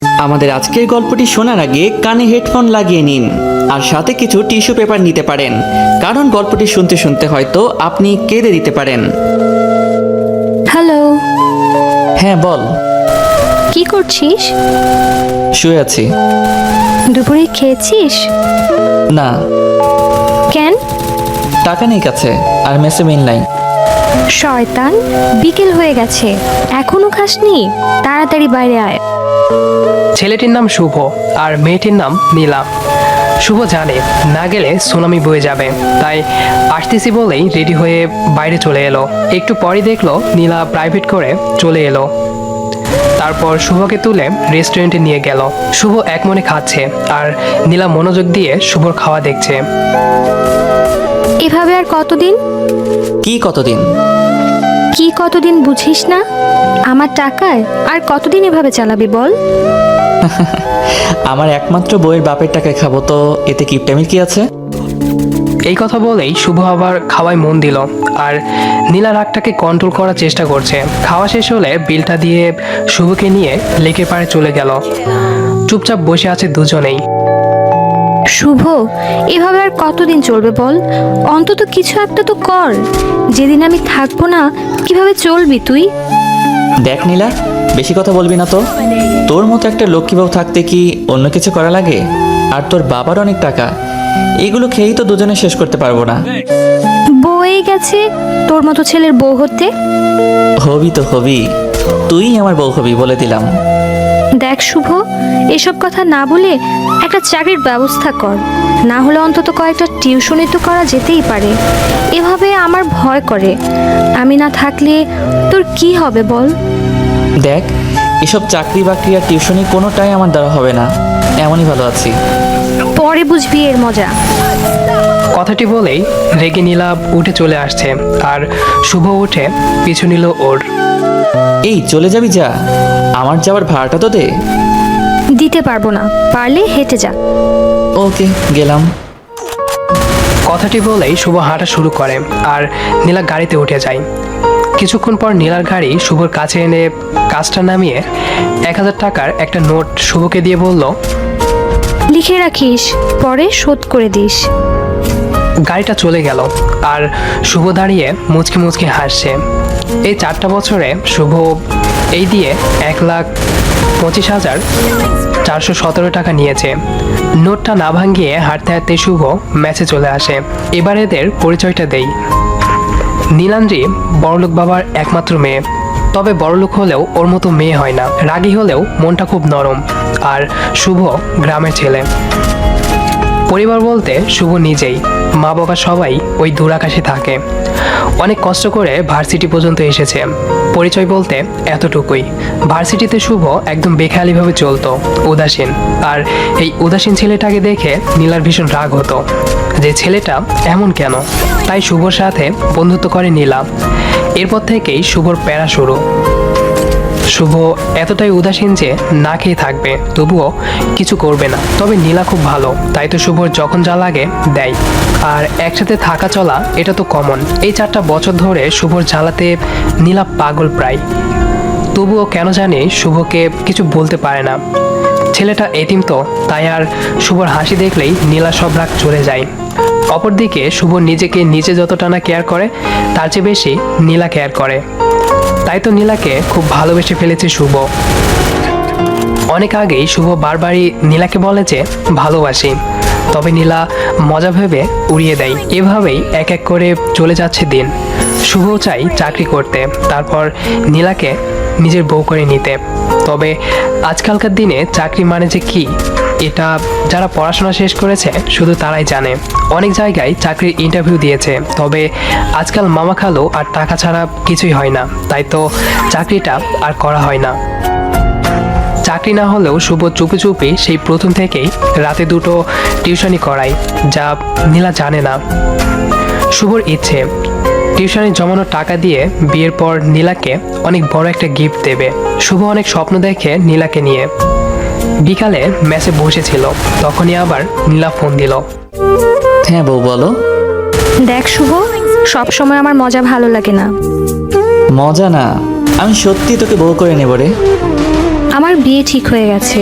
আমাদের আজকের গল্পটি শোনার আগে কানে হেডফোন লাগিয়ে নিন আর সাথে কিছু টিস্যু পেপার নিতে পারেন, কারণ গল্পটি শুনতে শুনতে হয়তো আপনি কেঁদে দিতে পারেন। হ্যালো, হ্যাঁ বল। কি করছিস? শুয়ে আছি। দুপুরে খেয়েছিস? না। কেন? টাকা নেই কাছে, আর মেসে মিল নাই। শয়তান, বিকেল হয়ে গেছে, এখনো খাসনি? তাড়াতাড়ি বাইরে আয়। ছেলেটির নাম শুভ আর মেয়েটির নাম নীলা। শুভ জানে না গেলে সুনামি বয়ে যাবে, তাই আসতেছি বলেই রেডি হয়ে বাইরে চলে এলো। একটু পরই দেখলো নীলা প্রাইভেট করে চলে এলো। তারপর শুভকে তুলে রেস্টুরেন্টে নিয়ে গেল। শুভ এক মনে খাচ্ছে আর নীলা মনোযোগ দিয়ে শুভর খাওয়া দেখছে। এভাবে আর কতদিন? কি কতদিন? কি কতদিন বুঝিস না? আমার টাকায় আর কতদিন এভাবে চালাবি বল? আমার একমাত্র বইয়ের বাপের টাকায় খাবো, তো এতে কিপটামির কি আছে? এই কথা বলেই শুভ আবার খাওয়ায় মন দিল আর নীলা রাগটাকে কন্ট্রোল করার চেষ্টা করছে। খাওয়া শেষ হলে বিলটা দিয়ে শুভকে নিয়ে লেকের পাড়ে চলে গেল। চুপচাপ বসে আছে দুজনেই। শুভ, এভাবে আর কতদিন চলবে বল? অন্তত কিছু একটা তো কর। যেদিন আমি থাকবো না, কিভাবে চলবি তুই? দেখ নীলা, বেশি কথা বলবি না তো। তোর মতো একটা লক্ষ্মী বউ থাকতে কি অন্য কিছু করা লাগে? আর তোর বাবার অনেক টাকা, এগুলো খেয়েই তো দুজনে শেষ করতে পারবো না। বয়ে গেছে তোর মতো ছেলের বউ হতে। হবি তো হবি, তুই আমার বউ হবি বলে দিলাম। দেখ শুভ, এসব কথা না বলে একটা চাকরির ব্যবস্থা কর, না হলে অন্তত কয়েকটা টিউশনি তো করা যেতেই পারে। এভাবে আমার ভয় করে, আমি না থাকলে তোর কি হবে বল? দেখ, এসব চাকরি বাকরি আর টিউশনি কোনোটাই আমার দ্বারা হবে না, এমনই ভালো আছি। পরে বুঝবি এর মজা। কথাটি বলেই রেগে নীলা উঠে চলে আসছে আর শুভ উঠে পিছু নিল ওর। এই চলে যাবি যা, আমার যাওয়ার ভাড়াটা তো দে। দিতে পারবো না, পারলে হেঁটে যা। ওকে, গেলাম। কথাটি বলেই শুভ হাঁটা শুরু করে আর নীলা গাড়িতে উঠে যায়। কিছুক্ষণ পর নীলার গাড়ি শুভর কাছে এনে কাজটা নামিয়ে 1000 টাকার একটা নোট শুভকে দিয়ে বলল, লিখে রাখিস, পরে শোধ করে দিস। গাড়িটা চলে গেল আর শুভ দাঁড়িয়ে মুচকি মুচকি হাসছে। এই 4টা বছরে শুভ এই দিয়ে 1,25,417 টাকা নিয়েছে। নোটটা না ভাঙিয়ে হাঁটতে হাঁটতে শুভ ম্যাচে চলে আসে। এবার এদের পরিচয়টা দেই। নীলাঞ্জি বড়লোক বাবার একমাত্র মেয়ে, তবে বড়লোক হলেও ওর মতো মেয়ে হয় না। রাগী হলেও মনটা খুব নরম। আর শুভ গ্রামের ছেলে। পরিবার বলতে শুভ নিজেই, মা বাবা সবাই ওই দূর আকাশে থাকে। অনেক কষ্ট করে ভার্সিটি পর্যন্ত এসেছে। পরিচয় বলতে এতটুকুই। ভার্সিটিতে শুভ একদম বেখেয়ালিভাবে চলতো, উদাসীন। আর এই উদাসীন ছেলেটাকে দেখে নীলার ভীষণ রাগ হতো যে ছেলেটা এমন কেন। তাই শুভর সাথে বন্ধুত্ব করে নীলা। এরপর থেকেই শুভর প্যারা শুরু। শুভ এতটাই উদাসীন যে না খেয়ে থাকবে, তবুও কিছু করবে না। তবে নীলা খুব ভালো, তাই তো শুভর যখন যা লাগে দেয়। আর একসাথে থাকা চলা এটা তো কমন। এই 4টা বছর ধরে শুভর জ্বালাতে নীলা পাগল প্রায়। তবুও কেন জানি শুভকে কিছু বলতে পারে না। ছেলেটা এতিম তো, তাই আর শুভর হাসি দেখলেই নীলা সব রাগ চলে যায়। অপরদিকে শুভ নিজেকে নিজে যতটা না কেয়ার করে, তার চেয়ে বেশি নীলা কেয়ার করে। তাই তো নীলাকে খুব ভালোবেসে ফেলেছে শুভ। অনেক আগেই শুভ বারবারই নীলাকে বলে যে ভালোবাসি, তবে নীলা মজা ভেবে উড়িয়ে দেয়। এভাবেই এক এক করে চলে যাচ্ছে দিন। শুভ চাই চাকরি করতে, তারপর নীলাকে নিজের বউ করে নিতে। তবে আজকালকার দিনে চাকরি মানে যে কি, এটা যারা পড়াশোনা শেষ করেছে শুধু তারাই জানে। অনেক জায়গায় চাকরির ইন্টারভিউ দিয়েছে, তবে আজকাল মামা খালো আর টাকা ছাড়া কিছুই হয় না। তাই তো চাকরিটা আর করা হয় না। চাকরি না হলেও শুভ চুপি চুপি সেই প্রথম থেকেই রাতে 2টো টিউশনি করায়, যা নীলা জানে না। শুভর ইচ্ছে টিউশনি জমানো টাকা দিয়ে বিয়ের পর নীলাকে অনেক বড় একটা গিফট দেবে। শুভ অনেক স্বপ্ন দেখে নীলাকে নিয়ে। বিকালে ম্যাচে বসেছিল, তখনই আবার নীলা ফোন দিল। হ্যাঁ বউ, বলো। দেখ শুভ, সব সময় আমার মজা ভালো লাগে না। মজা না, আমি সত্যি তোকে বউ করে নেব রে। আমার বিয়ে ঠিক হয়ে গেছে।